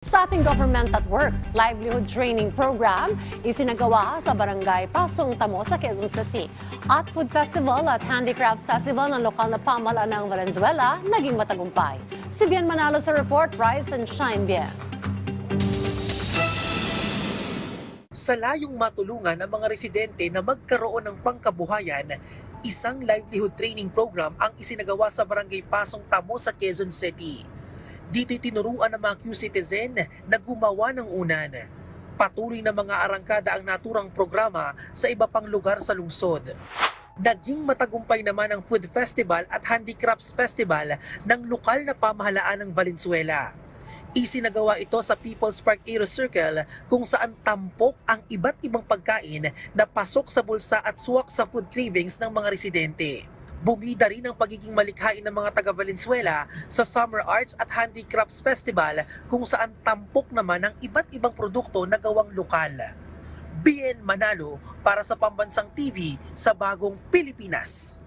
Sa ating Government at Work livelihood training program, isinagawa sa Barangay Pasong Tamo sa Quezon City. At Food Festival at Handicrafts Festival ng lokal na pamahalaan ng Valenzuela naging matagumpay. Si Bien Manalo sa report, Rise and Shine, Bien. Sa layong matulungan ang mga residente na magkaroon ng pangkabuhayan, isang livelihood training program ang isinagawa sa Barangay Pasong Tamo sa Quezon City. Dito'y tinuruan ng mga Q-citizen na gumawa ng unan. Patuloy na mga arangkada ang naturang programa sa iba pang lugar sa lungsod. Naging matagumpay naman ang Food Festival at Handicrafts Festival ng lokal na pamahalaan ng Valenzuela. Isinagawa ito sa People's Park Aero Circle kung saan tampok ang iba't ibang pagkain na pasok sa bulsa at suwak sa food cravings ng mga residente. Bumida rin ang pagiging malikhain ng mga taga Valenzuela sa Summer Arts at Handicrafts Festival kung saan tampok naman ang iba't ibang produkto na gawang lokal. Bien Manalo para sa Pambansang TV sa Bagong Pilipinas.